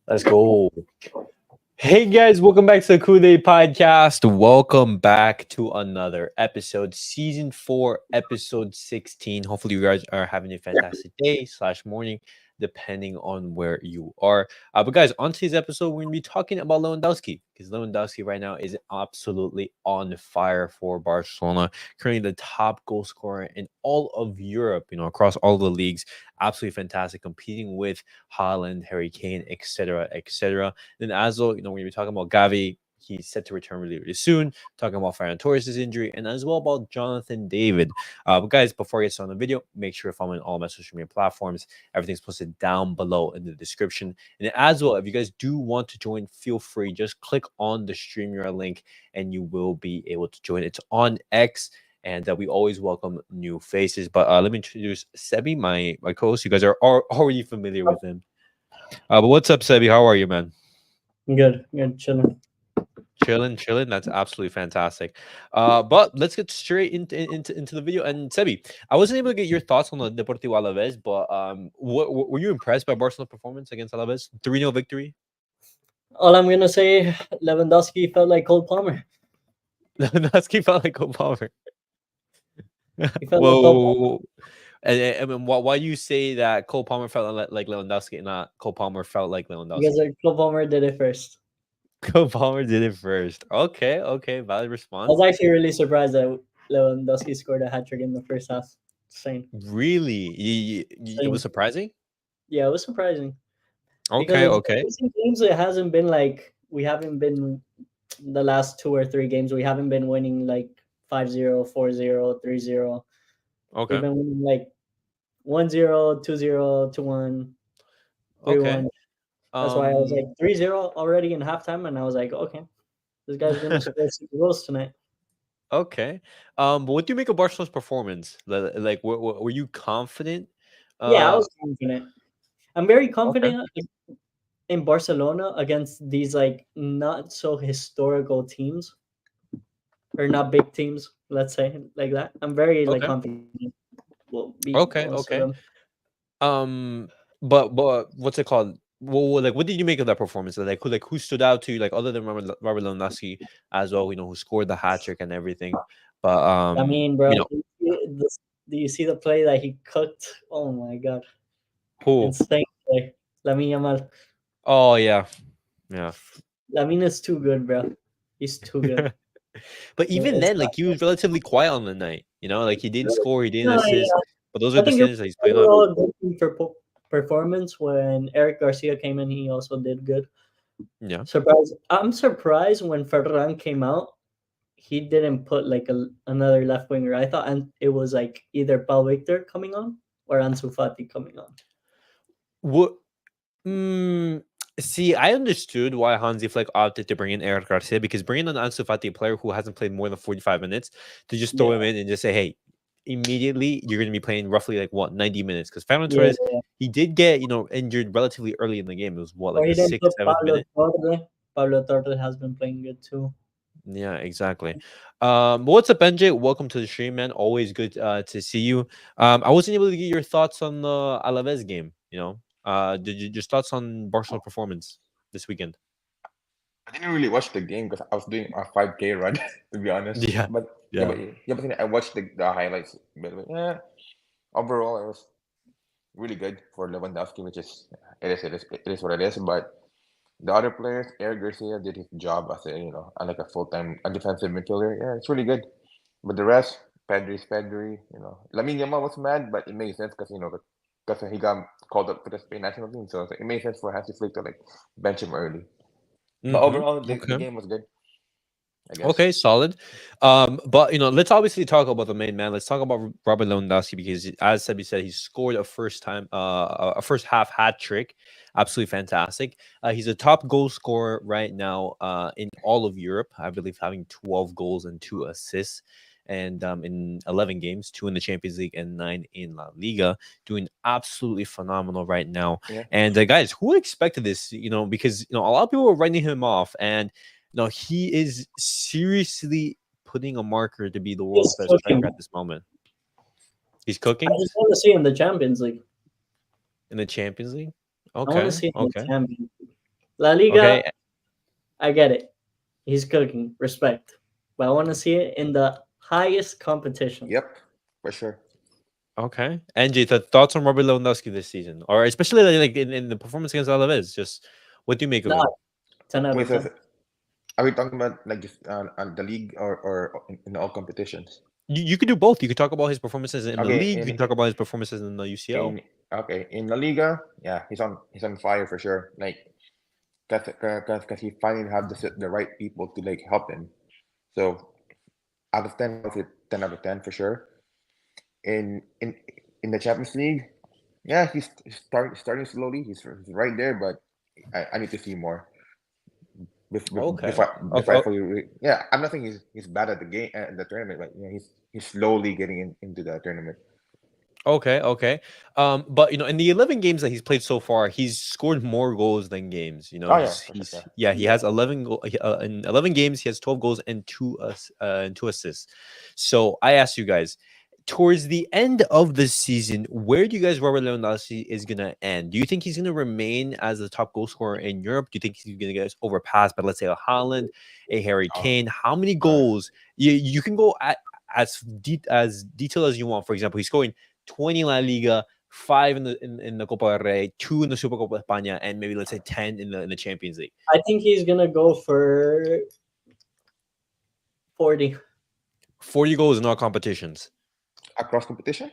Let's go. Hey guys, welcome back to the CulePodcast. Welcome back to another episode, season 4, episode 16. Hopefully, you guys are having a fantastic day slash morning, depending on where you are. But guys, on today's episode, we're gonna be talking about Lewandowski because Lewandowski right now is absolutely on fire for Barcelona, currently the top goal scorer in all of Europe. Across all the leagues, absolutely fantastic, competing with Haaland, Harry Kane, etc., etc. Then as well, when you're talking about Gavi, he's set to return really, really soon. Talking about Ferran Torres' injury, and as well about Jonathan David. But guys, before I get started on the video, make sure you're following all my social media platforms. Everything's posted down below in the description. And as well, if you guys do want to join, feel free. Just click on the StreamYard link, and you will be able to join. It's on X. And we always welcome new faces. But let me introduce Sebi, my co-host. You guys are already familiar with him. But what's up, Sebi? How are you, man? Good, chilling. Chilling. That's absolutely fantastic. But let's get straight into the video. And Sebi, I wasn't able to get your thoughts on the Deportivo Alaves, but were you impressed by Barcelona's performance against Alaves? 3-0 victory. All I'm gonna say, Lewandowski felt like Cole Palmer. Lewandowski felt like Cole Palmer. He felt like Cole Palmer Whoa. And I mean, why do you say that Cole Palmer felt like Lewandowski and not Cole Palmer felt like because Lewandowski? Cole Palmer did it first. Cole Palmer did it first. Okay, valid I was response. actually really surprised that Lewandowski scored a hat trick in the first half. Same, Really? It was same. surprising? Yeah, it was surprising because Okay, in okay. recent games it hasn't been like we haven't been the last 2 or 3 games. We haven't been winning like 5-0, 4-0, 3-0. We've Okay. been winning like 1-0, 2-0, 2-1, Okay. 3-1. That's why I was like Um 3-0 already in halftime, and I was like, okay, this guy's gonna score 6 goals tonight. okay. But what do you make of Barcelona's performance? Like were you confident? Yeah, I Uh was confident. I'm very okay. confident in Barcelona against these like not so historical teams or not big teams. Let's say like that. I'm very like Okay. confident we'll beat Okay, most of okay. them. Um but what's it called? Well, like what did you make of that performance? Who stood out to you, like other than Robert Lewandowski as well, who scored the hat trick and everything. But I mean, bro, you know, do you see the play that he cooked? Oh my god, who? insane play. Lamine Yamal. Oh yeah. Yeah. Lamine is too good, bro. He's too good. But even It's then, not. like he was relatively quiet on the night. Like he didn't score, he didn't No, assist, but those are I the think it standards that was he's putting up. overall a good team for performance. When Eric Garcia came in, he also did good. Yeah. I'm surprised when Ferran came out, he didn't put like another left winger. I thought and it was like either Paul Victor coming on or Ansu Fati coming on. What? Mm, see, I understood why Hansi Flick opted to bring in Eric Garcia because bringing on Ansu Fati, a player who hasn't played more than 45 minutes, to just throw Yeah, him in and just say, "Hey, immediately you're going to be playing roughly like what 90 minutes." Because Ferran yeah, Torres, yeah. he did get injured relatively early in the game. It was what, Or like he the didn't sixth, put seventh minute. Pablo Torre has been playing good too. Yeah, exactly. What's up, NJ? Welcome to the stream, man. Always good to see you. I wasn't able to get your thoughts on the Alaves game. Did you just thoughts on Barcelona performance this weekend? I didn't really watch the game because I was doing a 5K run, to be honest. Yeah, But yeah, yeah. I watched the highlights. But yeah, overall it was really good for Lewandowski, which is it is what it is. But the other players, Eric Garcia did his job as like a full-time a defensive midfielder. Yeah, it's really good. But the rest, Pedri's Pedri. Lamine Yamal was mad, but it made sense because he got called up for the Spain national team, so it made sense for Hansi Flick to like bench him early. But overall, the Okay. game was good, I guess. Okay, solid. But let's obviously talk about the main man. Let's talk about Robert Lewandowski because, as Sebi said, he scored a first half hat trick. Absolutely fantastic. He's a top goal scorer right now in all of Europe. I believe having 12 goals and 2 assists. And in 11 games, 2 in the Champions League and 9 in La Liga, doing absolutely phenomenal right now. Yeah. And guys, who expected this? Because a lot of people were writing him off, and no, he is seriously putting a marker to be the world's He's best striker cooking. at this moment. He's I cooking just want to see him in the Champions League. in the Champions League. I want to Okay, see him in the okay. Champions League. La Liga, Okay. I get it. He's cooking. Respect. But I want to see it in the highest competition. Yep, for sure. Okay. NJ, thoughts on Robert Lewandowski this season, or especially like in the performance against Alaves? Just what do you make of No, it? 10 out Wait, of so 10. are we talking about like just on the league or in all competitions? You could do both. You could talk about his performances in the Okay, league. You can talk about his performances in the UCL. in La Liga, yeah, he's on fire for sure. Like, cause he finally have the right people to like help him. So out of 10, I would say 10 out of 10 for sure. In in in the Champions League, yeah, he's starting slowly. He's right there, but I need to see more. Okay. Before I Okay. fully yeah, I'm not saying he's bad at the tournament, but he's slowly getting into the tournament. Okay, okay. But in the 11 games that he's played so far, he's scored more goals than games. Oh yeah, for sure, He's yeah, he has 11 in 11 games, he has 12 goals and two assists. So I asked you guys, towards the end of the season, where do you guys Robert Lewandowski is gonna end? Do you think he's gonna remain as the top goal scorer in Europe? Do you think he's gonna get overpassed by, let's say, a Haaland, a Harry Oh, Kane? How many all right. goals? You can go at as detailed as you want. For example, he's scoring 20 La Liga, 5 in the Copa del Rey, 2 in the Super Copa de España, and maybe let's say 10 in the Champions League. I think he's going to go for 40. 40 goals in all competitions. Across competition.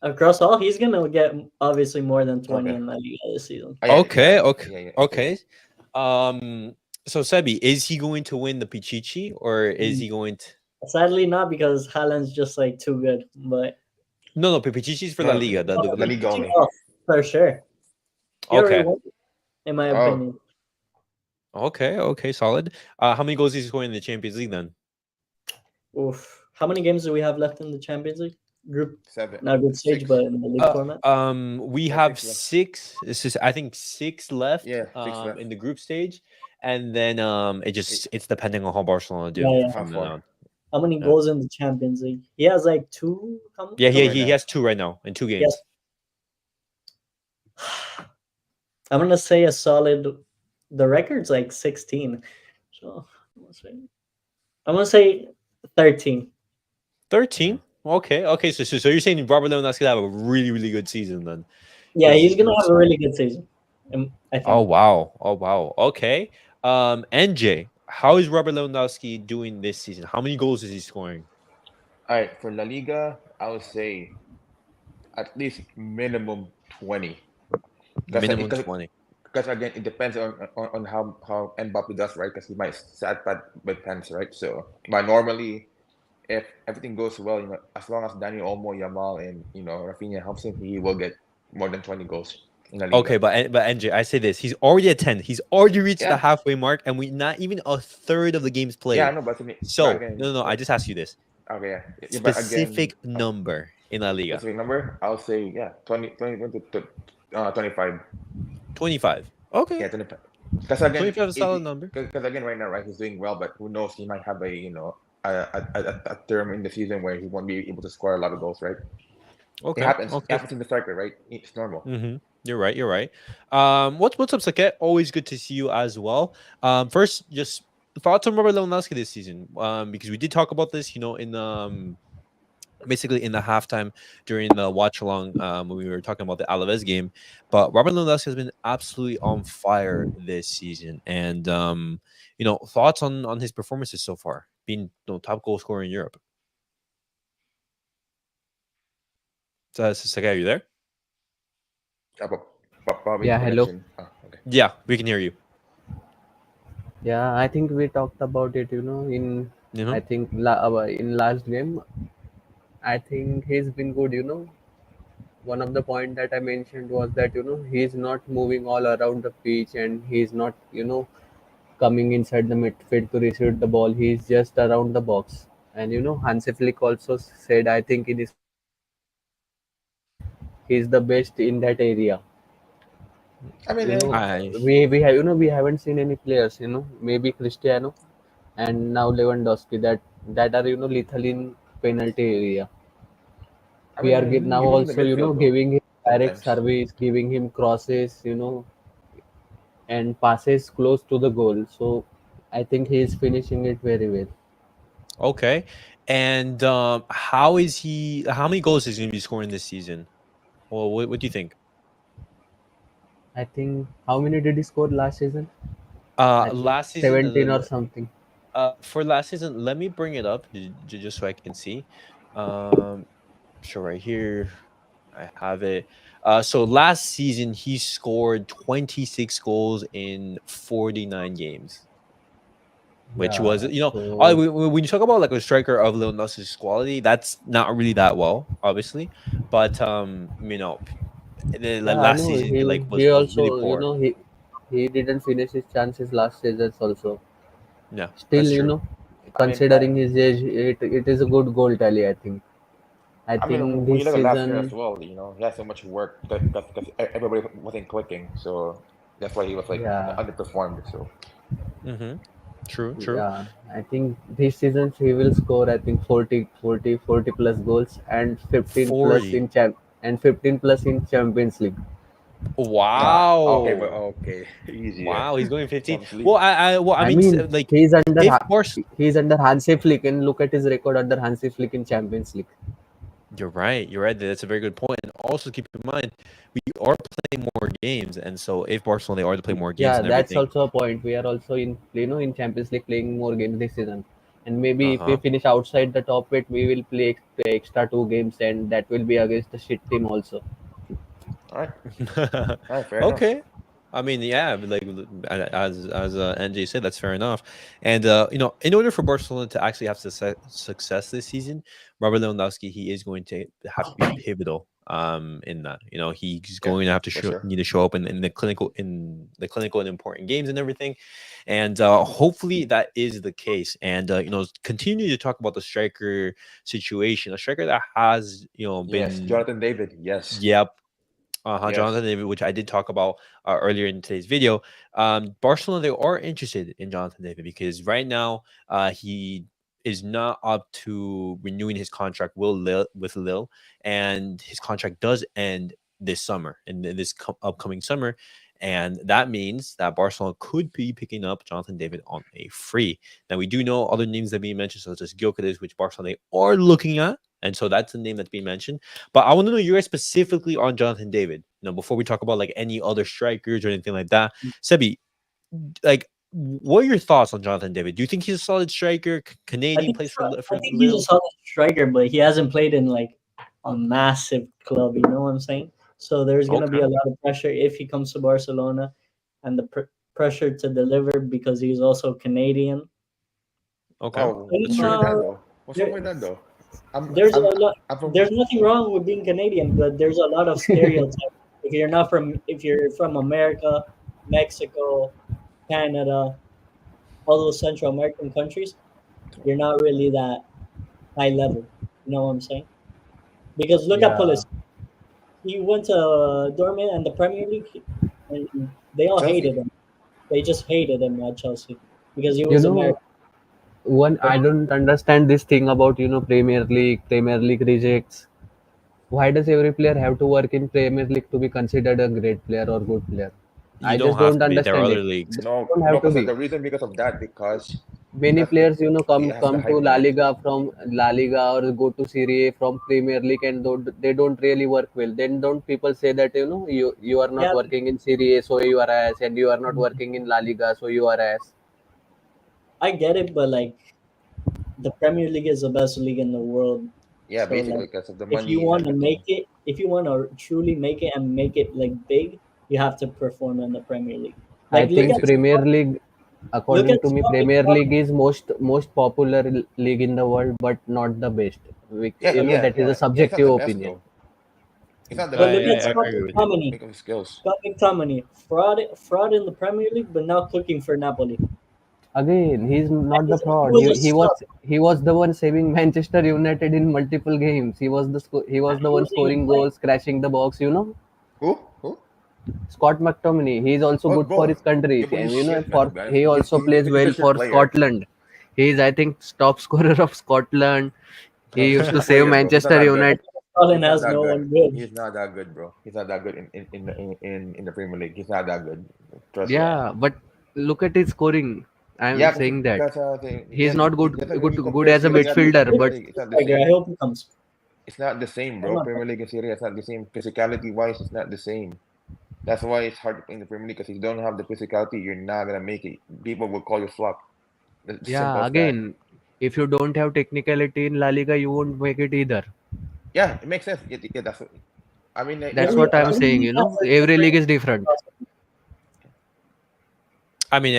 Across all, he's going to get obviously more than 20 Okay. in La Liga this season. Oh, yeah, Okay, yeah, okay, yeah, yeah, okay. So Sebi, is he going to win the Pichichi or is he going to? Sadly, not because Haaland's just like too good. But No, Pichichi is for La No, Liga. La Liga only. oh, for sure. He already Okay, won, in my Oh, opinion. okay, solid. How many goals is he scoring in the Champions League then? Oof. How many games do we have left in the Champions League group? 7, Not group stage, 6. but in the league format. We Yeah, have 6 left. 6. This is, I think, 6 left. Yeah, 6 left. In the group stage, and then it's depending on how Barcelona do Yeah. from then on. How many Yeah. goals in the Champions League? He has like 2. Yeah, Two right he now. has 2 right now in 2 games. Yes. I'm gonna say a solid. The record's like 16, so I'm gonna say 13. 13. Okay. So you're saying Robert Lewandowski will have a really, really good season then? Yeah, he's gonna It's- have a really good season. I think. Oh wow. Okay. NJ, how is Robert Lewandowski doing this season? How many goals is he scoring? All right, for La Liga, I would say at least minimum 20. Minimum 20. Because again, it depends on how Mbappe does, right? Because he might sat bad with pens, right? So, but normally, if everything goes well, as long as Daniel Olmo, Yamal, and Rafinha helps him, he will get more than 20 goals in La Liga. Okay, but NJ, I say this: he's already at 10. He's already reached the Yeah. halfway mark, and we not even a third of the games played. Yeah, I know, but I mean, So but again, no. I just asked you this okay, yeah, but again, specific number in La Liga. specific number, I'll say 20 to 25. 25. Okay. Yeah, 25. Because again, 25 is a solid number. Because again, right now, right, he's doing well, but who knows? He might have a term in the season where he won't be able to score a lot of goals, right? Okay. It happens. Okay. It happens in the striker, right? It's normal. Mm-hmm. You're right. What's up, Saket? Always good to see you as well. First, just thoughts on Robert Lewandowski this season. Because we did talk about this, in basically in the halftime during the watch along when we were talking about the Alaves game. But Robert Lewandowski has been absolutely on fire this season, and thoughts on his performances so far, being top goal scorer in Europe. So, Saket, are you there? Probably Yeah, hello. connection. Oh, okay. Yeah, we can hear you. Yeah, I think we talked about it, in I think in last game. I think he's been good. One of the point that I mentioned was that he's not moving all around the pitch and he's not coming inside the midfield to receive the ball. He's just around the box. And Hansi Flick also said, I think in his presentation that he's the best in that area. I mean, We haven't seen any players, maybe Cristiano and now Lewandowski that are lethal in penalty area. I We are mean, now even in the also midfield, though, giving him direct sometimes. service, giving him crosses, and passes close to the goal. So I think he is finishing it very well. Okay. And how is he? How many goals is he going to be scoring this season? Well, what do you think? I think how many did he score last season? I think Last season, 17 or something. for last season, let me bring it up just so I can see. Um, so right here, I have it. So last season he scored 26 goals in 49 games, which was Yeah. So when you talk about like a striker of Lewandowski's quality, that's not really that well, obviously, but yeah, I last know season he like he was really also poor. he didn't finish his chances last season also. Yeah, Still, that's true. I mean, I, considering his age, it is a good goal tally. I think. I I mean, think when you this look at last year as season, well, he had so much work because everybody wasn't clicking, so that's why he was like yeah, underperformed. So Mm-hmm. True, true. yeah, I think this season he will score. I think 40 plus goals and 15 plus 40. in champ and 15 plus in Champions League. nah, okay, but Wow. okay, easier. Wow, he's going 15. Champions League. I Mean, mean, like he's under if Ha- Barca. he's under Hansi Flick, and look at his record under Hansi Flick in Champions League. You're right. You're right. That's a very good point. And also keep in mind, we are playing more games, and so if Barcelona they are to play more games Yeah, and that's everything, also a point. We are also in Champions League playing more games this season, and maybe if we uh finish outside the top eight, we will play extra 2 games, and that will be against the shit team also. All right, huh. all right, fair enough. Okay. I mean, yeah, but like as NJ said, that's fair enough. And in order for Barcelona to actually have success this season, Robert Lewandowski he is going to have to be pivotal. In that, he's Yeah, going to have to for sure. need to show up in the clinical and important games and everything. And hopefully that is the case. And continue to talk about the striker situation, a striker that has Yes, been. Jonathan David. Yes, Yep. yes. Jonathan David, which I did talk about earlier in today's video. Barcelona, they are interested in Jonathan David because right now he is not up to renewing his contract with Lille, and his contract does end this summer, in this upcoming summer. And that means that Barcelona could be picking up Jonathan David on a free. Now, we do know other names that being mentioned, such as Gyökeres, which Barcelona they are looking at. And so that's the name that's being mentioned. But I want to know your guys specifically on Jonathan David. Before we talk about like any other strikers or anything like that. Sebi, like, what are your thoughts on Jonathan David? Do you think he's a solid striker? Canadian plays I for think he's a Lille. solid striker, but he hasn't played in like a massive club. You know what I'm saying? So there's gonna be Okay. a lot of pressure if he comes to Barcelona, and the pressure to deliver because he's also Canadian. Okay. Oh, That's what's wrong true. with that though? What's wrong There, with that though? I'm there's a I'm lot. I'm from. There's nothing wrong with being Canadian, but there's a lot of stereotypes. If you're from America, Mexico, Canada, all those Central American countries, you're not really that high level. You know what I'm saying? Because look at Yeah, Pulisic. He went to Dortmund and the Premier League, and they all hated Chelsea. him. They just hated him at Chelsea because he you was know, American. one But I don't understand this thing about Premier League rejects. Why does every player have to work in Premier League to be considered a great player or good player? You I don't just have don't to be. There are understand it. other leagues. They No, don't no, have to because be. the reason because of that Many because players, come it has the come to hype on La it. Liga from La Liga or go to Serie A from Premier League and they don't really work well. Then don't people say that you are not yeah, working in Serie A so you are ass, and you are not working in La Liga so you are ass. I get it, but like the Premier League is the best league in the world. Yeah, So basically like, because of the if you money and want to make everything. it, if you want to truly make it and make it like big, you have to perform in the Premier League. I Like think Premier League, look according at to me, Scott Premier McTominay. League is most popular league in the world, but not the best. Yeah, yeah, That is a yeah. It's not subjective the best opinion. though. It's not the But best look league, at I Scott but agree with you. McTominay. because of skills. Scott McTominay, fraud in the Premier League, but now cooking for Napoli. Again, he's not the He fraud. was He, a he scrub. was he was the one saving Manchester United in multiple games. He was the He one wasn't even scoring playing. goals, crashing the box. Who? Who? Scott McTominay. He is also What good for his goal? country, Yeah, but and he's shit, man. To for be honest, he also plays he's a well shit for player. Scotland. He is, I think, top scorer of Scotland. He used to Shit save player, bro. He's not Manchester that good. United. Colin He's not has that no good. one good. He's not that good, bro. He's not that good in the Premier League. He's not that good. Trust me. Yeah, but look at his scoring. I'm Yeah, saying that because he he's not he good doesn't good really good compare as a Serie A to midfielder, Premier but League. It's not the Striker, I same. hope he comes. It's not the same, Come bro. on. Premier League and Serie A, it's not the same. Physicality wise, it's not the same. That's why it's hard to play in the Premier League because if you don't have the physicality, you're not gonna make it. People will call you flop. It's simple yeah, as that. again, if you don't have technicality in La Liga, you won't make it either. Yeah, it makes sense. Yeah, that's. I mean, That's what I'm Every saying, league you has know. a Every league different is different. philosophy. I mean,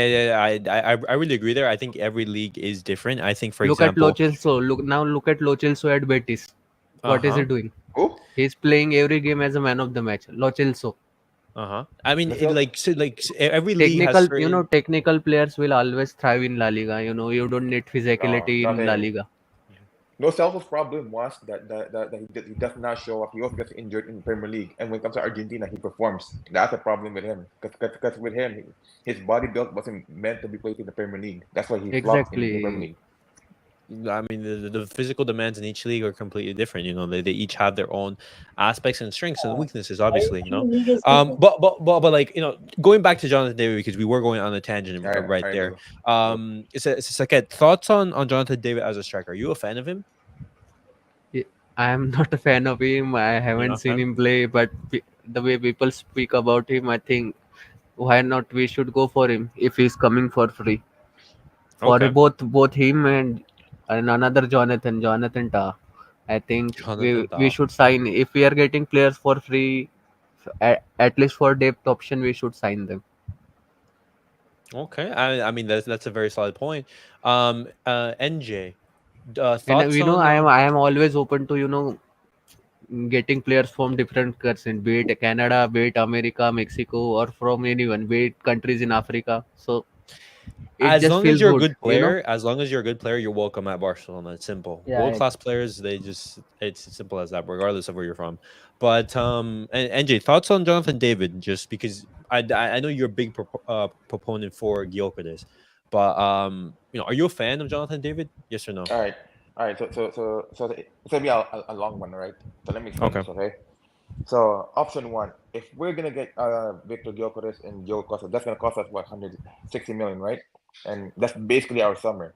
I really agree there. I think every league is different. I think, for Look at Lo example, Celso. Look at Lo Celso at Betis. What is he uh-huh, doing? who? He's playing every game as a man of the match. Lo Celso. uh-huh. I mean, Let's go. every league has Technical, you know, certain. technical players will always thrive in La Liga. You know, you don't need No, physicality in La nothing. Liga. No Celso's problem was that he does not show up. He also gets injured in the Premier League, and when it comes to Argentina, he performs. That's a problem with him. Because with him, his body build wasn't meant to be played in the Premier League. That's why he flopped in the Premier Exactly. League. I mean, the physical demands in each league are completely different. You know, they each have their own aspects and strengths and weaknesses. Obviously, you know. Every league is different. But like, you know, going back to Jonathan David, because we were going on a tangent All right right, there. go. It's like, thoughts on Jonathan David as a striker. Are you a fan of him? I am not a fan of him. I You're haven't not a seen fan? him play, but the way people speak about him, I think why not we should go for him if he's coming for free. For Okay, both him and another Jonathan Ta. I think Jonathan we Dahl. should sign if we are getting players for free. At least for depth option, we should sign them. Okay, I mean that's a very solid point. NJ, And thoughts you know, on I am always open to getting players from different countries, be it Canada, be it America, Mexico, or from anyone, be it countries in Africa. So it as just long as feels you're a good, good player, you're welcome at Barcelona. It's simple. Yeah, World class players, it's as simple as that, regardless of where you're from. But and NJ, thoughts on Jonathan David? Just because I know you're a big proponent for Gyökeres, but you know, are you a fan of Jonathan David? Yes or no? All right. So it's gonna be a long one, right? So let me explain Okay. this, okay? So option one, if we're gonna get Victor Gyökeres and Joe Costa, that's gonna cost us what 160 million, right? And that's basically our summer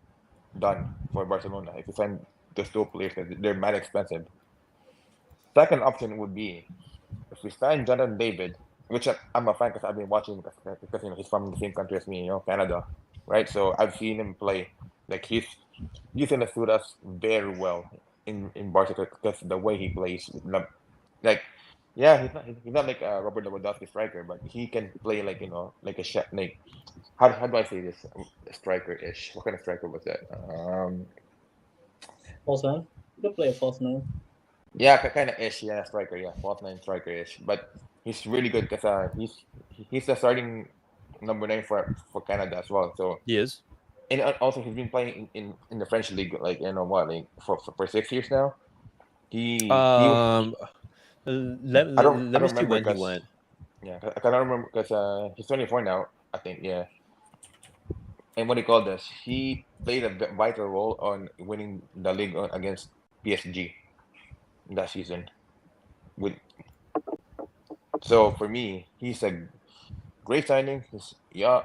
done for Barcelona. If we sign those two players, they're mad expensive. Second option would be if we sign Jonathan David, which I'm a fan because I've been watching because you know he's from the same country as me, you know, Canada, right? So I've seen him play. Like he's gonna suit us very well in Barcelona because the way he plays, like yeah, he's not like a Robert Lewandowski striker, but he can play like you know like a shot like how do I say this striker ish? What kind of striker was that? False nine. You can play a false nine. Yeah, kind of ish. Yeah, striker. Yeah, false nine striker ish. But he's really good because he's the starting number 9 for Canada as well. So He is. and also he's been playing in the French league like you know what like for 6 years now. He I Let me don't see remember when he because went. yeah I cannot remember because he's 24 now I think yeah. And what do you call this? He played a vital role on winning the league against PSG that season. With so for me, he's a great signing. He's young.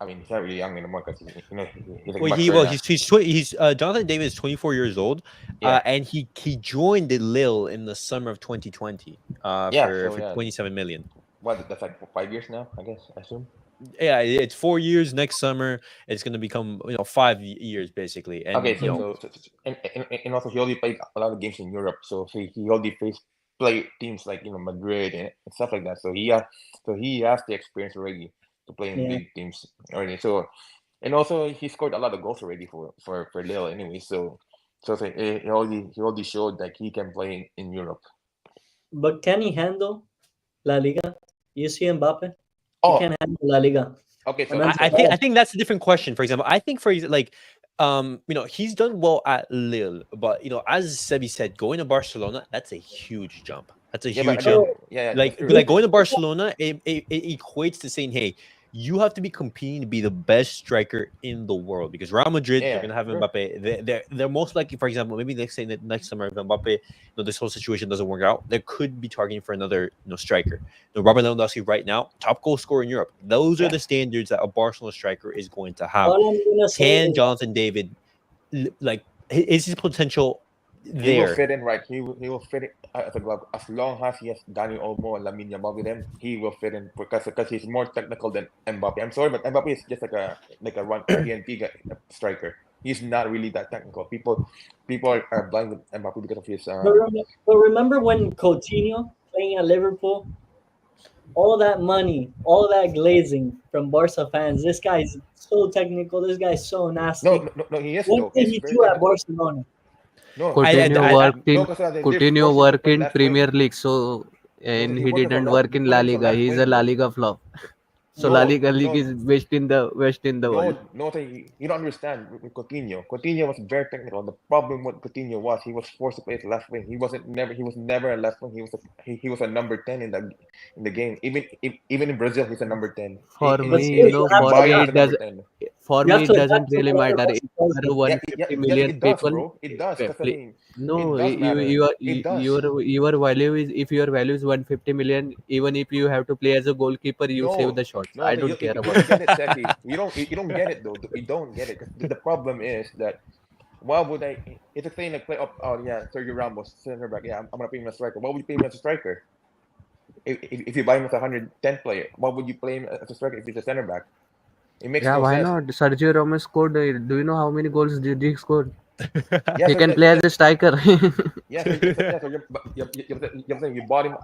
I mean, he's not really young anymore because you know he's like mature now. He's Jonathan David is 24 years old, Yeah, and he joined the Lille in the summer of 2020, yeah. So for yeah, 27 million. what? That's like 5 years now, I guess. I assume. Yeah, it's 4 years. Next summer, it's gonna become 5 years basically, Okay, and you know. and also he already played a lot of games in Europe, so he already play teams like you know Madrid and stuff like that. So he has the experience already to play in Yeah. big teams already. So and also he scored a lot of goals already for Lille anyway. So he already showed that he can play in Europe. But can he handle La Liga? You see Mbappe? He Oh, can't handle La Liga. okay. So And then I think that's a different question. For example, I think like you know, he's done well at Lille, but you know, as Sebi said, going to Barcelona, that's a huge jump. That's a yeah, but huge again, jump. yeah, Like that's true. going to Barcelona, it equates to saying, hey, you have to be competing to be the best striker in the world because Real Madrid, they're Yeah, gonna have sure. Mbappe. They're most likely, for example, maybe next say that next summer if Mbappe, this whole situation doesn't work out, they could be targeting for another striker. Robert Lewandowski right now, top goal scorer in Europe. Those are Yeah. the standards that a Barcelona striker is going to have. All I'm gonna say Can is Jonathan David like is his potential He will there? fit in right. He will fit in as a glove as long as he has Dani Olmo and Lamine Yamal with him. He will fit in because he's more technical than Mbappe. I'm sorry, but Mbappe is just like a run TNT striker. He's not really that technical. People are blind with Mbappe because of his. but remember when Coutinho playing at Liverpool, all that money, all that glazing from Barca fans. This guy's so technical. This guy's so nasty. No. He is What though. did He's he very do at technical. Barcelona? No, Coutinho I worked no, in because they're Coutinho forcing him to work play in left wing. Premier League, so No, and he he wasn't as a didn't left. work He in put La him as a Liga. left He's a wing La though. Liga flop. So La No, Liga league no, is best in the world. No, you don't understand with Coutinho. Coutinho was very technical. The problem with Coutinho was he was forced to play as left wing. He was never a left wing. He was a number 10 in the game. Even in Brazil, he's a number 10. For But me, still, you In have to Bayern, he's adapt. a number 10. for You have me to it adapt doesn't to really whatever matter if Barca tells you are you. 150 Yes, million it does, people. bro. It does. Because I mean, No, it does matter. It does. your value is, if your value is 150 million, even if you have to play as a goalkeeper, you save No, the shots. no, I you, don't you, care you about don't that. get it, Seki. You don't get it though. You don't get it. 'Cause the problem is that why would I? It's a thing like play up. Oh yeah, Sergio Ramos, center back. Yeah, I'm gonna pay him as a striker. Why would you pay him as a striker? If you buy him as a 110 player, why would you play him as a striker if he's a center back? It makes Yeah, no why sense. not? Sergio Ramos scored. Do you know how many goals did he score? Yeah, He so can play as a striker. you bought him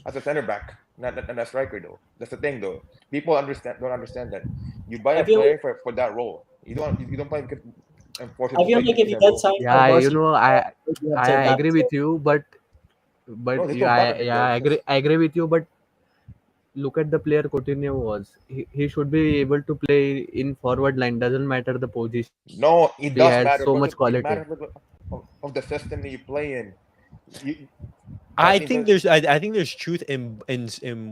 as a center back, not a striker though. That's the thing though. People don't understand that you buy I a feel player for that role. You don't play because and force him I to feel play like if in you that get role. signed for Yeah, Barcelona, I you have I to agree adapt to with it. you, No, but there's no yeah, but of it though because I agree with you. But look at the player Coutinho was. He should be able to play in forward line. Doesn't matter the position. no, He it has does so matter much because it quality. matters of the system that you play in. You, I that thing think does. I think there's truth in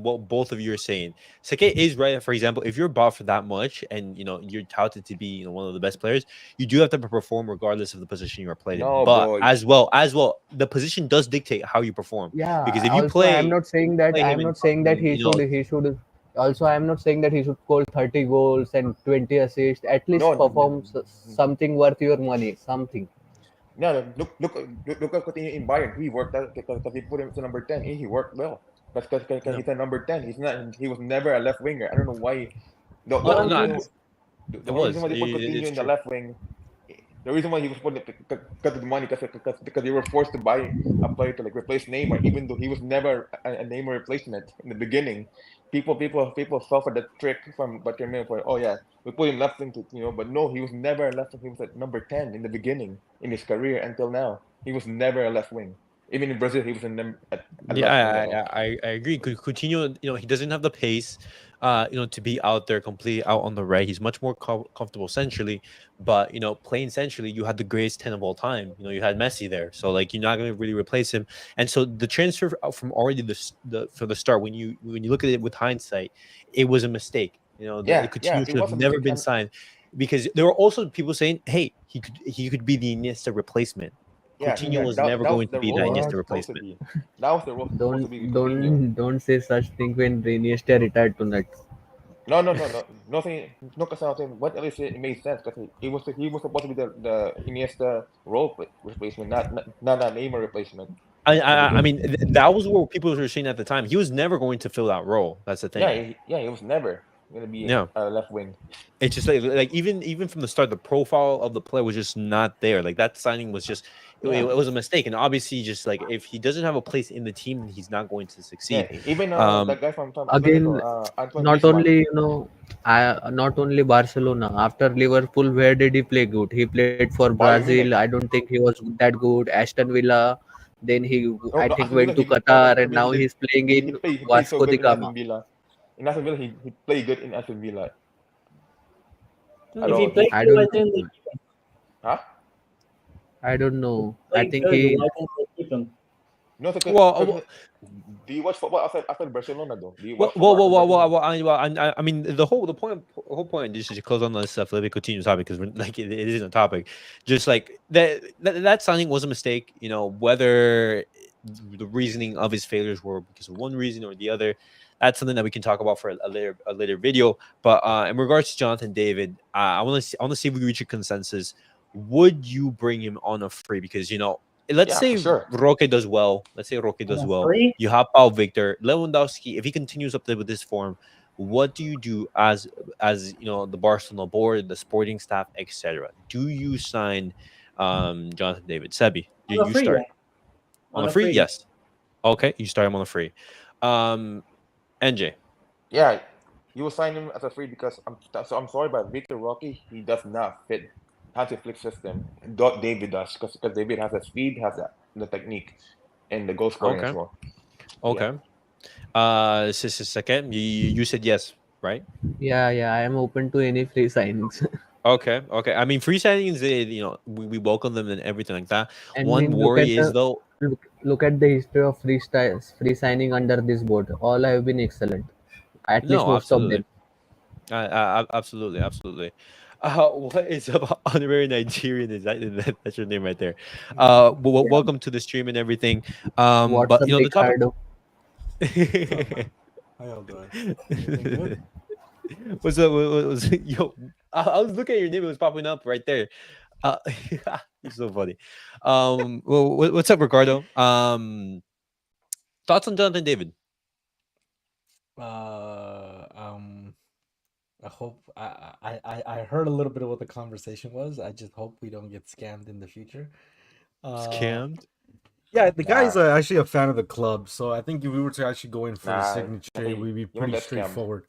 what both of you are saying. Seke is right. For example, if you're bought for that much and you're touted to be one of the best players, you do have to perform regardless of the position you are played in. No, But bro. as well, the position does dictate how you perform. Because Yeah. if you Also, play I am him in not saying that fucking he should. Also, I am not saying that he should score 30 goals and 20 assists. At least No, perform something worth your money. Something. no, no, look at Coutinho in Bayern. He worked out because he put him to number 10. He worked well. Because no, he's a number 10. He's not. He was never a left winger. I don't know why. The All no, I'm only no, trying reason to it the only reason was why they put Coutinho it's in the true. left wing, the reason why he was put because of the money, because they were forced to buy a player to like replace Neymar, even though he was never a Neymar replacement in the beginning. People fell for the trick from Bartomeu for oh yeah, we put him left wing to but no, he was never a left wing. He was at number 10 in the beginning in his career until now. He was never a left wing. Even in Brazil, he was a Yeah, left wing at all. I agree. Coutinho, he doesn't have the pace, to be out there completely out on the right. He's much more comfortable centrally, but playing centrally, you had the greatest 10 of all time. You had Messi there, so like you're not going to really replace him. And so the transfer from already the for the start, when you look at it with hindsight, it was a mistake. The Yeah, Coutinho it should have was a never mistake. been signed because there were also people saying, "Hey, he could be the Iniesta replacement." Coutinho Yeah, was never that was going to the be that role it Iniesta was What? supposed to replacement. be. That was the role supposed to be with Coutinho. Don't say such thing when Iniesta retired tonight. No. Nothing. No, because what else it made sense because he was supposed to be the Iniesta replacement, not a Neymar replacement in the I beginning. mean, that was what people were saying at the time. He was never going to fill that role. That's the Yeah, thing. he was never gonna be Yeah, a left wing. it's just like even from the start, the profile of the player was just not there. Like that signing was just it Yeah, was a mistake, and obviously, just like if he doesn't have a place in the team, then he's not going to yeah. succeed. Even Um, that guy from Atletico, Again, Antoine not Griezmann. only not only Barcelona. After Liverpool, where did he play good? He played for Bayern Brazil. Munich. I don't think he was that good. Aston Villa. Then No, I no, think Aston Villa. went to No, Qatar, and he now did. he's playing in He played so Vasco good da in Aston Gama. Villa. In Aston Villa, he played good in Aston Villa at if he all. played I good, why don't didn't they know. Huh? I don't if he know. I played think good? he Why didn't they keep him? No, Well, do you watch football outside Barcelona though? Do you well, watch well, football well, outside well, well, Barcelona? I mean, whole point, just to close on this stuff. Let me continue the topic because like it isn't a topic. Just like that signing was a mistake. You know, whether the reasoning of his failures were because of one reason or the other, that's something that we can talk about for a later video. But in regards to Jonathan David, I want to see if we reach a consensus. Would you bring him on a free? Because let's Yeah, for say sure. Roque does well. Let's say Roque On does a well. free, You hop out Victor Lewandowski. If he continues up there with this form, what do you do as the Barcelona board, the sporting staff, etc.? Do you sign Jonathan David? Sebi, you, on a you free, start yeah. on On a a free. free. Yes. Okay, you start him on a free. NJ. Yeah, you will sign him as a free because I'm sorry, but Victor Roque, he does not fit Hansi Flick system. David does because David has the speed, has the technique, and the goal scoring as Okay. well. Yeah. Okay. Second, you said yes, right? Yeah, I am open to any free signings. Okay. Okay. I mean, free signings, we welcome them and everything like that. And One mean, look worry at is the though. look at the history of free signing under this board. All have been excellent, at least No, most of them. absolutely. Absolutely, absolutely. What is about honorary Nigerian? That's your name right there. Yeah. Welcome to the stream and everything. What's But up, the topic. Ricardo? What's up, man? How y'all doing? Everything good? What's up? Yo? I was looking at your name; it was popping up right there. Uh, you're so funny. Well, what's up, Ricardo? Thoughts on Jonathan David? Uh, um, I hope I heard a little bit of what the conversation was. I just hope we don't get scammed in the future. Uh, Scammed? yeah, the guy's Nah, actually a fan of the club, so I think if we were to actually go in for the nah, signature, we'd be you won't pretty get scammed. straightforward.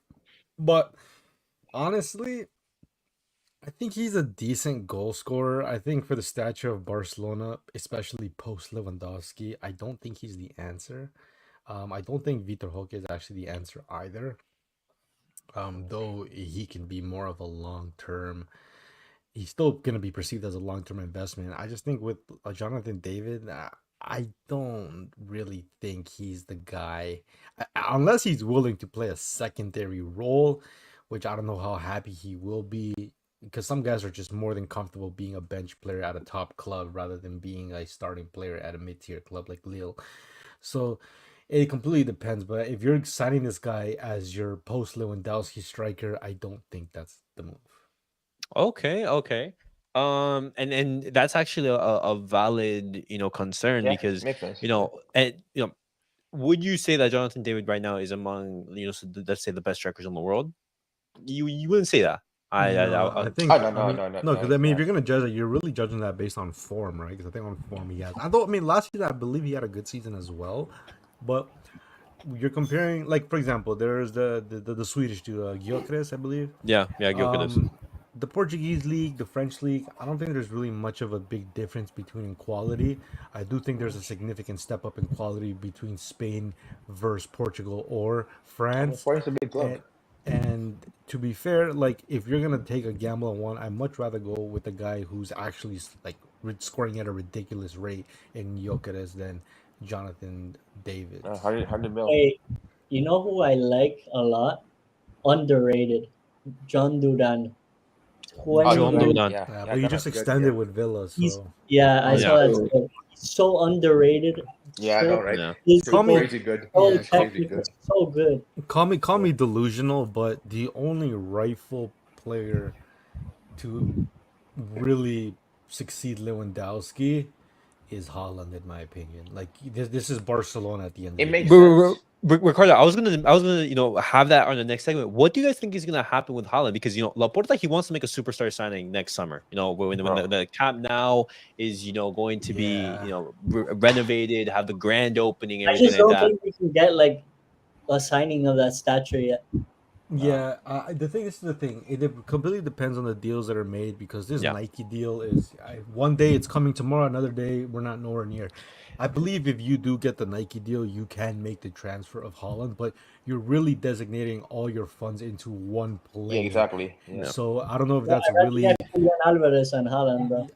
But honestly, I think he's a decent goal scorer. I think for the stature of Barcelona, especially post Lewandowski, I don't think he's the answer. I don't think Vitor Roque is actually the answer either. Though he can be more of a long term, he's still going to be perceived as a long term investment. I just think with Jonathan David, I don't really think he's the guy, unless he's willing to play a secondary role, which I don't know how happy he will be. Because some guys are just more than comfortable being a bench player at a top club rather than being a starting player at a mid tier club like Lille. So it completely depends. But if you're signing this guy as your post Lewandowski striker, I don't think that's the move. Okay, okay. And that's actually a valid, concern Yeah, because, makes sense. and would you say that Jonathan David right now is among, let's say the best strikers in the world? You wouldn't say that. No, I Oh think no, no, no, no, no, no, because I mean, if no. you're gonna judge it, you're really judging that based on form, right? Because I think on form he has. I mean, last season I believe he had a good season as well, but you're comparing, like for example, there's the Swedish dude, Gyökeres, I believe. Yeah, Gyökeres. The Portuguese league, the French league, I don't think there's really much of a big difference between quality. I do think there's a significant step up in quality between Spain versus Portugal or I mean, France. Sporting's a big club. And to be fair, like if you're gonna take a gamble on one, I'd much rather go with a guy who's actually like scoring at a ridiculous rate in Gyökeres than Jonathan David. 100 mil. Hey, you know who I like a lot? Underrated. John Duran. John 21. Duran. Yeah, But yeah, you that's just good. extended Yeah, with Villa, He's so yeah, I Oh, saw Yeah, that. Too. He's so underrated. yeah, I So know, right? yeah. call me Crazy good. so yeah, He's crazy technical, good. so good. call me delusional, but the only rightful player to really succeed Lewandowski is Holland, in my opinion. Like this is Barcelona at the end of It the makes day. sense. Ricardo, I was gonna have that on the next segment. What do you guys think is gonna happen with Holland? Because Laporta, he wants to make a superstar signing next summer. When Bro. the Camp Nou is going to be Yeah. renovated, have the grand opening, I everything just like don't that. think we can get like a signing of that stature yet. Yeah, this is the thing. Completely depends on the deals that are made because this Yeah. Nike deal is one day it's coming tomorrow, another day we're not nowhere near. I believe if you do get the Nike deal, you can make the transfer of Holland, but you're really designating all your funds into one Yeah, player. exactly. Yeah. So I don't know if Yeah, that's I'd rather really. get Julian Alvarez and Haaland, bro.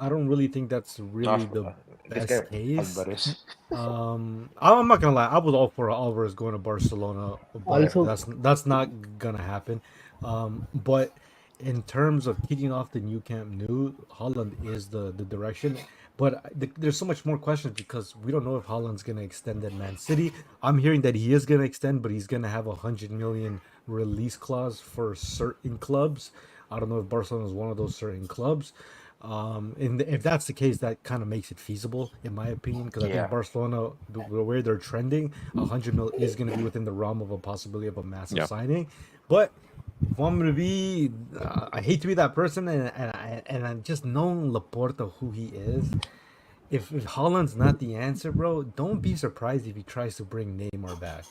I don't really think that's really No, best guy case, Alvarez. I'm not gonna lie. I was all for Alvarez going to Barcelona, but Also, that's not gonna happen. But in terms of kicking off the new Camp Nou, Holland is the direction. But there's so much more questions because we don't know if Holland's gonna extend at Man City. I'm hearing that he is gonna extend, but he's gonna have 100 million release clause for certain clubs. I don't know if Barcelona is one of those certain clubs. And if that's the case, that kind of makes it feasible, in my opinion, because I Yeah. think Barcelona, the way they're trending, 100 mil is going to be within the realm of a possibility of a massive Yeah. signing. But if I'm going to be, I hate to be that person, and I just know Laporta who he is. If Holland's not the answer, bro, don't be surprised if he tries to bring Neymar back.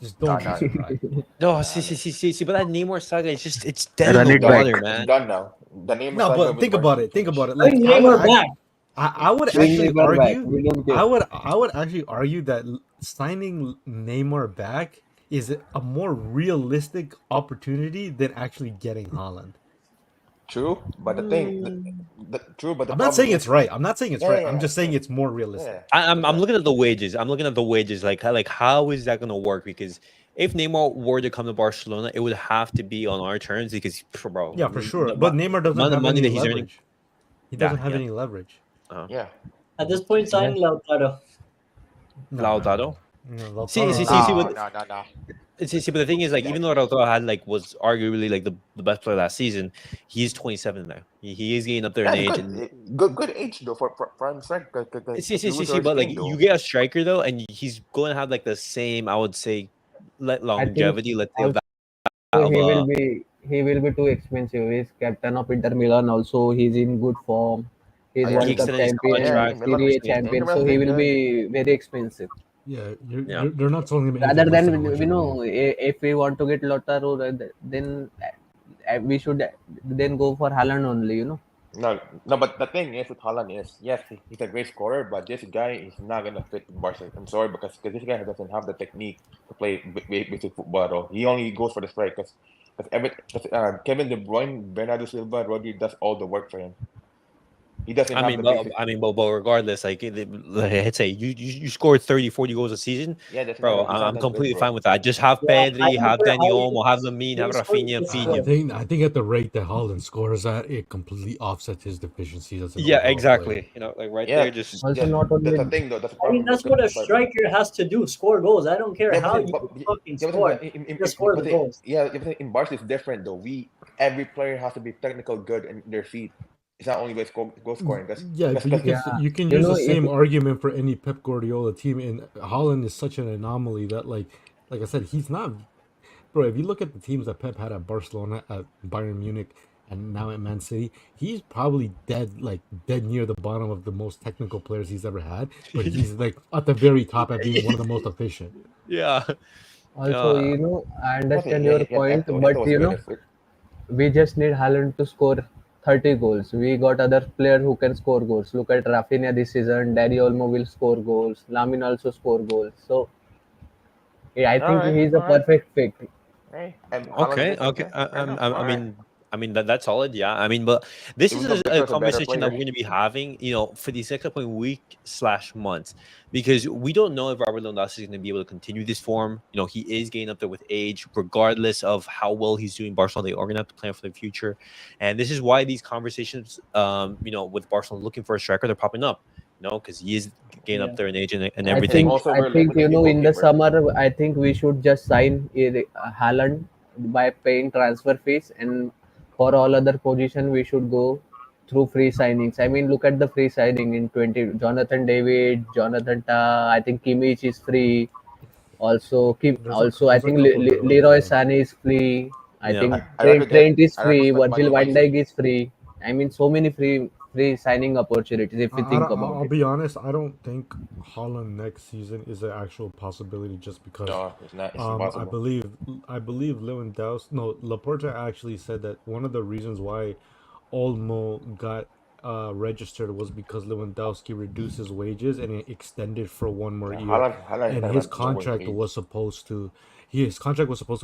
Just don't Nah, be surprised. No, see, but that Neymar saga, it's dead Run in it the back. water, it's man. done now. The name No, but think about it. Think about it. Like Bring I would Neymar back. I would Bring actually Neymar back. argue. We don't care. I would actually argue that signing Neymar back is a more realistic opportunity than actually getting Haaland. True, but the thing, true, but the I'm not problem saying is, it's right. I'm not saying it's Yeah, right. yeah, I'm just yeah. saying it's more realistic. yeah, I'm looking at the wages. I'm looking at the wages. Like how is that gonna work? Because if Neymar were to come to Barcelona, it would have to be on our terms because, bro. Yeah, for sure. the But mo- Neymar doesn't amount of have money any that he's earning. leverage. He doesn't Yeah, have yeah. any leverage. yeah. At this point, sign Lautaro. No, Lautaro? No, See, Lautaro- but- No. See, but the thing is, like, even though Lautaro had was arguably like the best player last season, he's 27 now. He is getting up there in Yeah, age. good, And good age though for prime strike. but like you get a striker though, and he's going to have like the same, I would say, longevity. Let's say of that. So Of, he will be too expensive. He's captain of Inter Milan. Also, he's in good form. He's He World Cup extended his champion, contract. Serie A Yeah, champion. Milan So he did will good. be very expensive. Yeah, Yeah. they're not selling him Rather anything less than than 100 million. if we want to get Lautaro, then we should then go for Haaland only. No, but the thing is with Haaland is, yes, he's a great scorer, but this guy is not gonna fit Barca. I'm sorry because this guy doesn't have the technique to play basic football. Though. He only goes for the strike because Kevin De Bruyne, Bernardo Silva, Rodri does all the work for him. He doesn't have the basic. but regardless, like I'd say you scored 30, 40 goals a season, Yeah, that's bro. he's not I'm that completely good, bro. fine with that. Just have Yeah, Pedri, I have prefer Dani Haaland. Olmo, have Lamine, have He scores Rafinha, this feed goal. him. I think at the rate that Haaland scores at, it completely offsets his deficiencies as an Yeah, overall exactly. player. You know, like right Yeah. there, just Also, Yeah, not only that's the thing though. That's the I mean, problem. that's what a striker has to do: score goals. I don't care Yeah, how but, you but, fucking yeah, score. Just score the goals. Yeah, in Barca it's different though. Every player has to be technical good in their feet. It's not only by goal scoring. Yeah, but you can use the same argument for any Pep Guardiola team. And Haaland is such an anomaly that, like I said, he's not. Bro, if you look at the teams that Pep had at Barcelona, at Bayern Munich, and now at Man City, he's probably dead near the bottom of the most technical players he's ever had. But he's like at the very top at being one of the most efficient. yeah. Also, I understand your point, but we just need Haaland to score 30 goals. We got other players who can score goals. Look at Rafinha this season. Dani Olmo will score goals. Lamine also score goals. So yeah, I think he's a perfect fit. Okay. I mean that's solid. Yeah. I mean, but this is a conversation that we're going to be having, for these next couple of week/months, because we don't know if Robert Lewandowski is going to be able to continue this form. He is getting up there with age, regardless of how well he's doing. Barcelona, they are going to have to plan for the future, and this is why these conversations, with Barcelona looking for a striker, they're popping up. Because he is getting up there in age and everything. I think in the summer, I think we should just sign Haaland by paying transfer fees, and for all other position we should go through free signings. I mean, look at the free signing in 20. Jonathan David, Jonathan Ta. I think Kimmich is free. Also, I think Leroy Sané is free. I think Trent is free. Virgil van Dijk is free. I mean, so many free signing opportunities if you think about it. I'll be honest, I don't think Haaland next season is an actual possibility just because it's not. It's impossible. I believe Laporta actually said that one of the reasons why Olmo got registered was because Lewandowski reduced his wages and it extended for one more year. And his contract was supposed to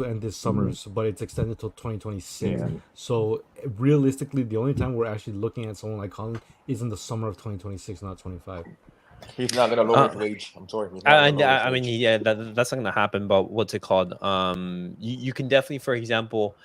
end this summer, but it's extended till 2026. Yeah. So realistically, the only time we're actually looking at someone like Haaland is in the summer of 2026, not 25. He's not gonna lower his wage. I'm sorry. He's not gonna lower his I mean, wage. yeah, that's not gonna happen. But what's it called? You can definitely, for example,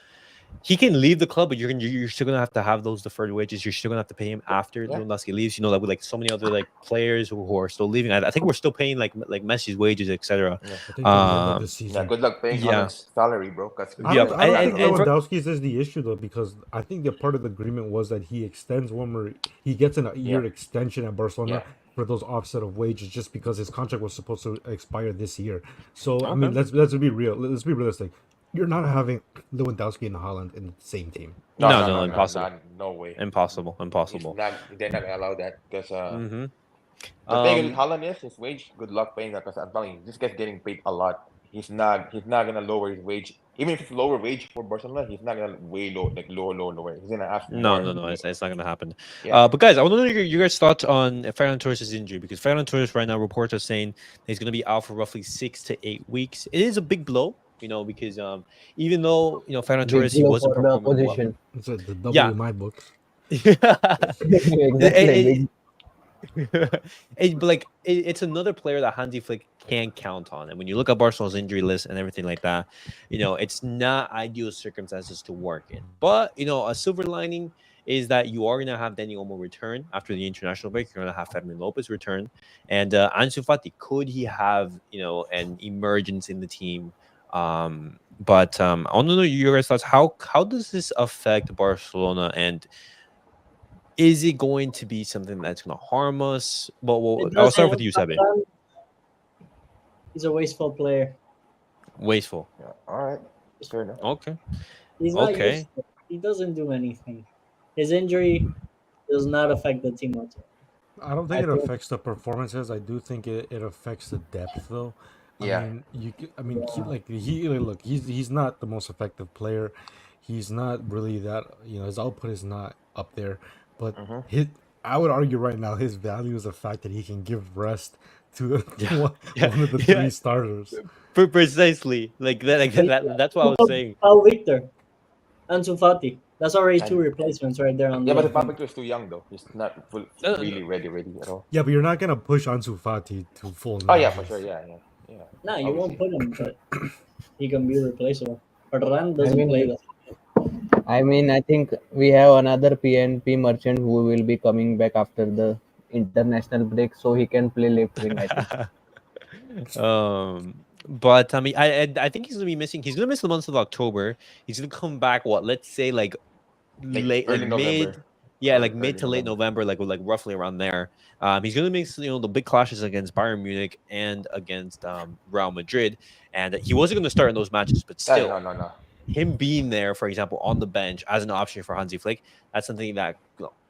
he can leave the club, but you're still gonna have to have those deferred wages. You're still gonna have to pay him after Yeah. Lewandowski leaves. You know, like with like so many other like players who are still leaving. I think we're still paying like Messi's wages, etc. Yeah. I think till the end of the Yeah. season. Good luck paying Yeah. Haaland's salary, bro. Cause I Yeah, don't, I don't think and for, Lewandowski's is the issue though, because I think the part of the agreement was that he extends one more. He gets a year extension at Barcelona for those offset of wages, just because his contract was supposed to expire this year. So I mean, let's be real. Let's be realistic. You're not having Lewandowski and Haaland in the same team. no, impossible. No way. Impossible. They're not gonna allow that because Mm-hmm. the thing with Haaland is his wage. Good luck paying that because I'm telling you, this guy's getting paid a lot. He's not gonna lower his wage. Even if it's lower wage for Barcelona, he's not gonna lower. He's gonna ask No, more. it's not gonna happen. Yeah. But guys, I want to know your guys' thoughts on Ferran Torres' injury, because Ferran Torres right now reports are saying he's gonna be out for roughly 6 to 8 weeks. It is a big blow, you know, because even though Ferran Torres, he wasn't for the performing well. opposition. It's the double Yeah. in my books. Exactly. But like it's another player that Hansi Flick can count on, and when you look at Barcelona's injury list and everything like that, it's not ideal circumstances to work in. But a silver lining is that you are gonna have Dani Olmo return after the international break. You're gonna have Fermin Lopez return, and Ansu Fati, could he have an emergence in the team? But I want to know your guys' thoughts. How does this affect Barcelona, and is it going to be something that's going to harm us? Well, I'll start with you, Sabi. He's a wasteful player. Wasteful. Yeah. All right. Fair enough. Okay. He's not useful. He doesn't do anything. His injury does not affect the team whatsoever. I don't think it affects the performances. I do think it affects the depth, though. Yeah. He's not the most effective player. He's not really that. His output is not up there. But I would argue right now his value is the fact that he can give rest to one of the three starters. Precisely, like that. That's what I was saying. Pau Victor, Ansu Fati. That's already two replacements right there on. Yeah, but Pau Victor is too young though. He's not really ready at all. Yeah, but you're not gonna push Ansu Fati to full. Oh yeah, for sure. Yeah. Nah, you won't put him, but he can be replaceable. But Ferran doesn't play that. I mean, I think we have another PNP merchant who will be coming back after the international break, so he can play left wing, I think. But I mean, I think he's gonna be missing. He's gonna miss the month of October. He's gonna come back. Let's say like late, early mid, November. mid to late November, like roughly around there. He's gonna make the big clashes against Bayern Munich and against Real Madrid, and he wasn't gonna start in those matches, but still, no. Him being there, for example, on the bench as an option for Hansi Flick, that's something that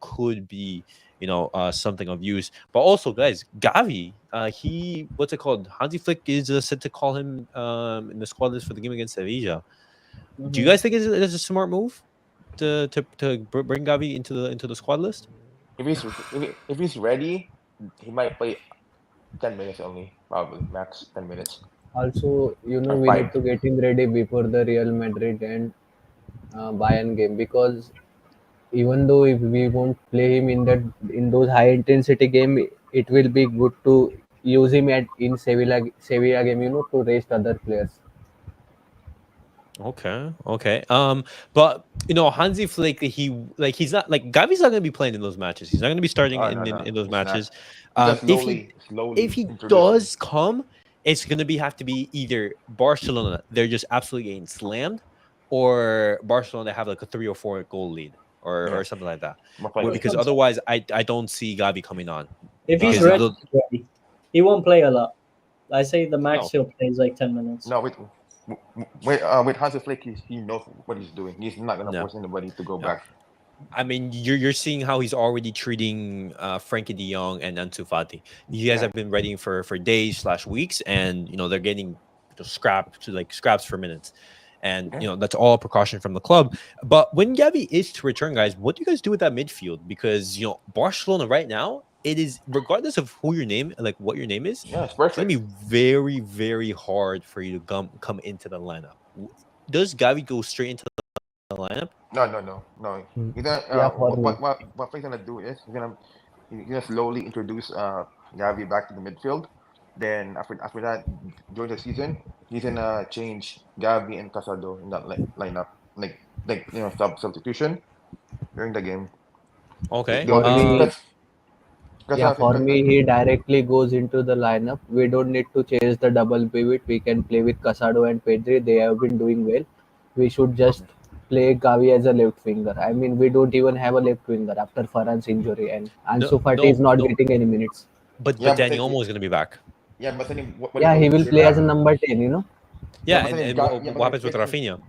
could be, something of use. But also, guys, Gavi, what's it called? Hansi Flick is said to call him in the squad list for the game against Sevilla. Do you guys think it's a smart move to bring Gavi into the squad list? If he's ready, he might play 10 minutes only, probably max 10 minutes. Also, we need to get him ready before the Real Madrid and Bayern game, because even though if we won't play him in those high intensity game, it will be good to use him in Sevilla game, to rest other players. Okay. But Hansi Flick, he's not like Gavi's not going to be playing in those matches. He's not going to be starting in those matches. If he does come, it's going to have to be either Barcelona, they're just absolutely getting slammed, or Barcelona have like a 3 or 4 goal lead or something like that. Because otherwise, I don't see Gavi coming on. If he's ready, he won't play a lot. I say the max he'll play is like 10 minutes. No, with Hansi Flick, he knows what he's doing. He's not going to force anybody to go back. I mean, you're seeing how he's already treating Frankie De Jong and Ansu Fati. You guys have been readying for days / weeks, and they're getting scraps for minutes, and that's all a precaution from the club. But when Gavi is to return, guys, what do you guys do with that midfield? Because Barcelona right now, it is, regardless of what your name is, it's gonna be very, very hard for you to come into the lineup. Does Gavi go straight into the lineup? No. He's gonna, what Flick's gonna do is he's gonna he's gonna slowly introduce Gavi back to the midfield. Then after that, during the season, he's gonna change Gavi and Casado in that lineup, substitution during the game. Okay. For me, Because yeah, for me, he directly goes into the lineup. We don't need to chase the double pivot. We can play with Casado and Pedri. They have been doing well. We should just play Gavi as a left winger. I mean, we don't even have a left winger after Ferran's injury, and No, Ansu Fati no, is not no. getting any minutes. But yeah, but Danny then, Olmo is gonna be back. yeah, but then Yeah, he will they play as a have number 10, you know. Yeah, but then and Ga- yeah, what happens with but then Rafinha?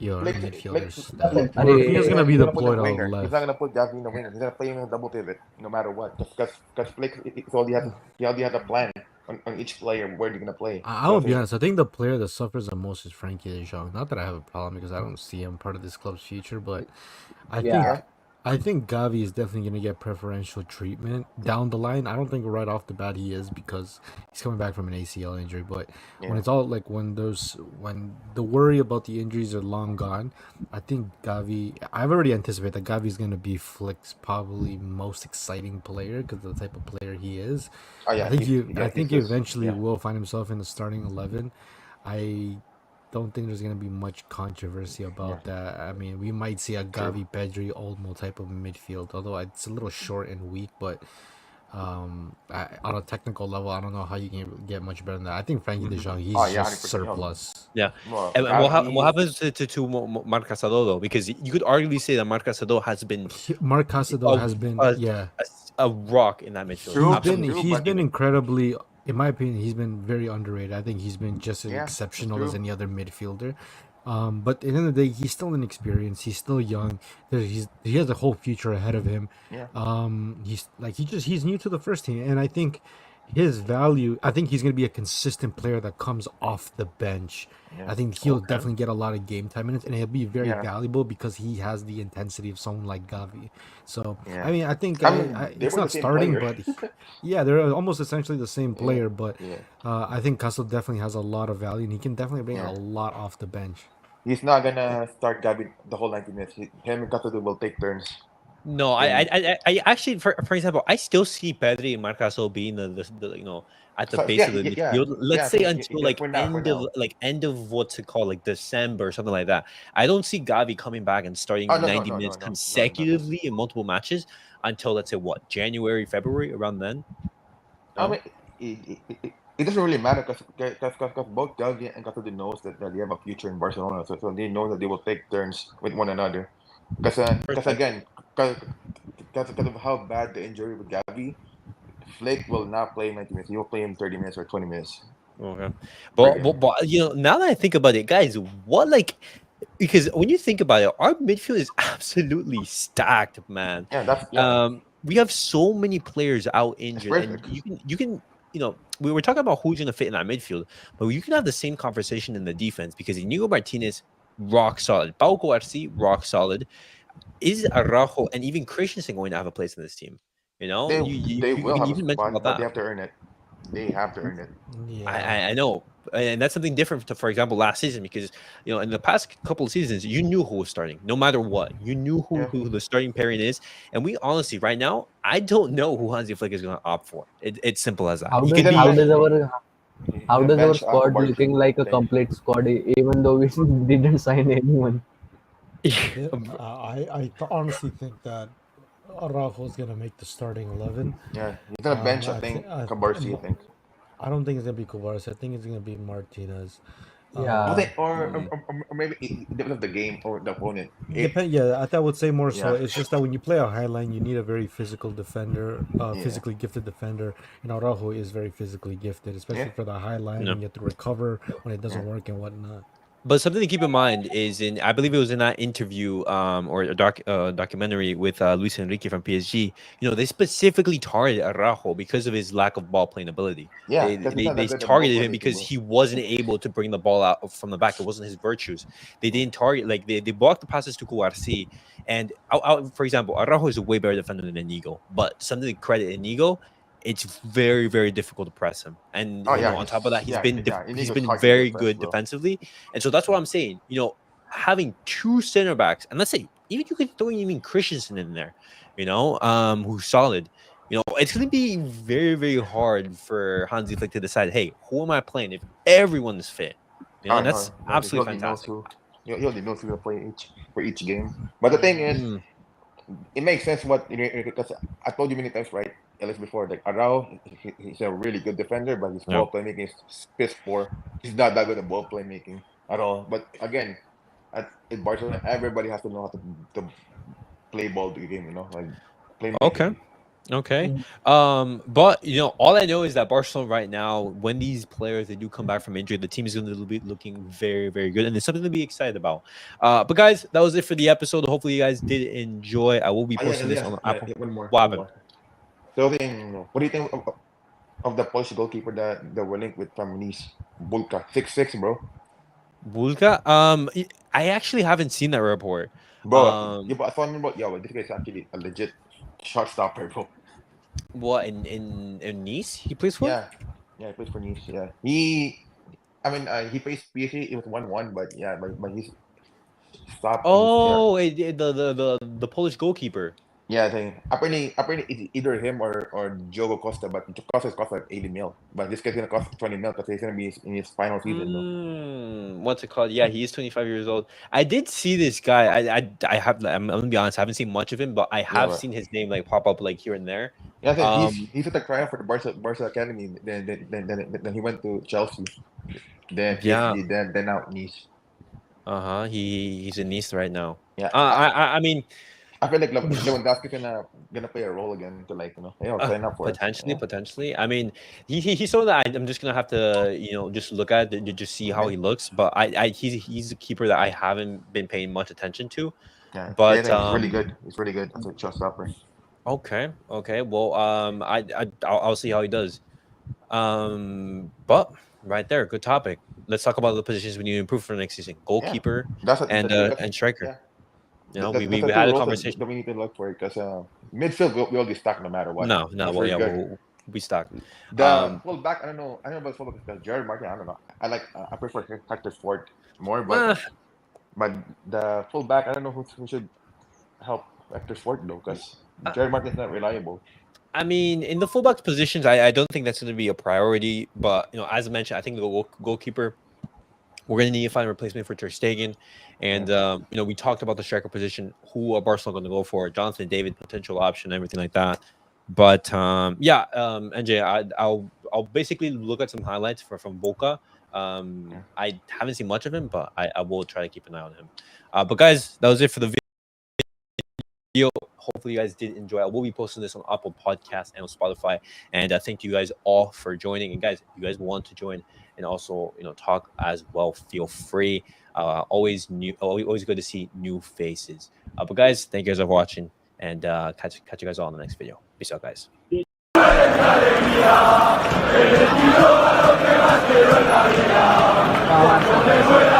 Your Flick, midfielders. Flick, That Are, Rafinha's gonna be he's gonna put deployed the out winger. He's not left. gonna put Gavi in the winger. He's gonna play him in a double pivot no matter what. Because Flick, he already has a plan on each player where they're gonna play. I will be honest. I think the player that suffers the most is Frankie De Jong. Not that I have a problem because I don't see him part of this club's future, but I yeah, think I think Gavi is definitely going to get preferential treatment down the line. I don't think right off the bat he is because he's coming back from an ACL injury. But when it's all like when the worry about the injuries are long gone, I think Gavi. I've already anticipated that Gavi is going to be Flick's probably most exciting player because of the type of player he is. Oh yeah, I think he he's eventually yeah. will find himself in the starting 11. I don't think there's gonna be much controversy about that. I mean, we might see a Gavi, Pedri, Olmo type of midfield, although it's a little short and weak. But on a technical level, I don't know how you can get much better than that. I think Frankie De Jong, he's Oh yeah, just 100%. surplus. Yeah. Well, And what Gavi, happens to Marc Casado though? Because you could arguably say that Marc Casado has been Marc Casado has been a rock in that midfield. True, Absolutely. He's been incredibly, in my opinion, he's been very underrated. I think he's been just as Yeah, exceptional true. as any other midfielder. But at the end of the day, he's still inexperienced. He's still young. He has a whole future ahead of him. Yeah. He's new to the first team, and I think his value. I think he's going to be a consistent player that comes off the bench. Yeah. I think he'll definitely get a lot of game time minutes, and he'll be very Yeah. valuable because he has the intensity of someone like Gavi. So Yeah. I mean, I think I mean, they it's were the not same starting, player. but yeah, they're almost essentially the same player. But Yeah. I think Castle definitely has a lot of value, and he can definitely bring Yeah. a lot off the bench. He's not gonna start Gavi the whole 90 minutes. Him and Casado will take turns. No, I actually, for example, I still see Pedri and Marc Gasol being the at the base of the midfield. Let's say until like for now. end of what's it called, like December or something like that. I don't see Gavi coming back and starting Oh, no, 90 no, minutes no, no, consecutively in multiple matches until let's say what, January, February, around then. I mean, it doesn't really matter because both Gavi and Casado knows that they have a future in Barcelona, so they know that they will take turns with one another. Because again, because of how bad the injury with Gavi, Flake will not play 90 minutes. He will play him 30 minutes or 20 minutes. Okay, but now that I think about it, guys, because when you think about it, our midfield is absolutely stacked, man. Yeah, we have so many players out injured, and you can we were talking about who's going to fit in that midfield, but you can have the same conversation in the defense because Inigo Martinez, rock solid. Pau Cubarsí, rock solid. Is Araujo and even Christensen going to have a place in this team? they will can have even a mention spot, about but that. they have to earn it. They have to earn it. Yeah, I know, and that's something different to, for example, last season because in the past couple of seasons you knew who was starting, no matter what. You knew who the starting pairing is, and we honestly right now I don't know who Hansi Flick is going to opt for. It's simple as that. How does our squad looking like a complete squad, even though we didn't sign anyone? I honestly think that Araujo is gonna make the starting 11. Yeah, he's gonna bench. I think Cubarsí. I think. I don't think it's gonna be Cubarsí. I think it's gonna be Martinez. Yeah. Or maybe it depends on the game or the opponent. I would say more so. It's just that when you play a high line, you need a very physical defender, physically gifted defender. And Araujo is very physically gifted, especially for the high line when you have to recover when it doesn't work and whatnot. But something to keep in mind is I believe it was in that interview or a documentary with Luis Enrique from PSG. They specifically targeted Araujo because of his lack of ball playing ability. Yeah, they targeted him because he wasn't able to bring the ball out from the back. It wasn't his virtues. They didn't target, like they blocked the passes to Cubarsí. And for example, Araujo is a way better defender than Inigo. But something to credit Inigo, it's very, very difficult to press him. And on top of that, he's been very good defensively. And so that's what I'm saying. Having two center backs, and let's say even you could throw even Christensen in there, who's solid. it's going to be very, very hard for Hansi Flick to decide, hey, who am I playing if everyone is fit? And that's absolutely fantastic. He only knows who to play for each game. But the thing is, it makes sense because I told you many times, right? At least before, like Arau, he's a really good defender, but his ball playmaking is piss poor. He's not that good at ball playmaking at all. But again, in Barcelona, everybody has to know how to play ball the game, like playmaking. Okay. But all I know is that Barcelona right now, when these players they do come back from injury, the team is going to be looking very, very good, and it's something to be excited about. But guys, that was it for the episode. Hopefully, you guys did enjoy. I will be posting this on Apple. One more. What happened? So, what do you think of the Polish goalkeeper that were linked with from Nice, Bulka, 6'6", bro? Bulka? I actually haven't seen that report. Bro, but I thought about this guy's actually a legit shot stopper, bro. What in Nice? He plays for? Yeah, he plays for Nice. Yeah, he plays PSG. It was 1-1, but he's stopped. Oh, the Polish goalkeeper. Yeah, I think apparently it's either him or Diogo Costa, but Costa cost like 80 mil. But this guy's gonna cost 20 mil because he's gonna be in his final season. What's it called? Yeah, he is 25 years old. I did see this guy. I'm gonna be honest, I haven't seen much of him, but I have seen his name like pop up like here and there. Yeah, he's at the tryout for the Barca Academy. Then he went to Chelsea. Then then out Nice. He's in Nice right now. Yeah. I mean, I feel like Lewandowski's gonna play a role again to sign up for potentially. I mean, he's someone that I'm just gonna have to just look at to just see how he looks. But he's a keeper that I haven't been paying much attention to. Yeah, but he's really good. He's really good as a shot stopper. Okay. Well, I'll see how he does. But right there, good topic. Let's talk about the positions we need to improve for next season: goalkeeper and striker. Yeah. We had a conversation that we need to look for because midfield we'll be stuck no matter what. No. We'll be stuck. The fullback, I don't know about fullback because Jared Martin. I don't know. I prefer Hector Ford more, but the fullback, I don't know who should help Hector Ford though because Jared Martin's not reliable. I mean, in the fullback positions, I don't think that's going to be a priority. But as I mentioned, I think the goalkeeper, we're going to need to find a replacement for Ter Stegen. And, we talked about the striker position, who are Barcelona going to go for, Jonathan David, potential option, everything like that. But, NJ, I'll basically look at some highlights from Boca. I haven't seen much of him, but I will try to keep an eye on him. But, guys, that was it for the video. Hopefully, you guys did enjoy. I will be posting this on Apple Podcasts and on Spotify. And thank you guys all for joining. And, guys, if you guys want to join and also talk as well, feel free. Always good to see new faces. But guys, thank you guys for watching, and catch you guys all in the next video. Peace out, guys. Wow.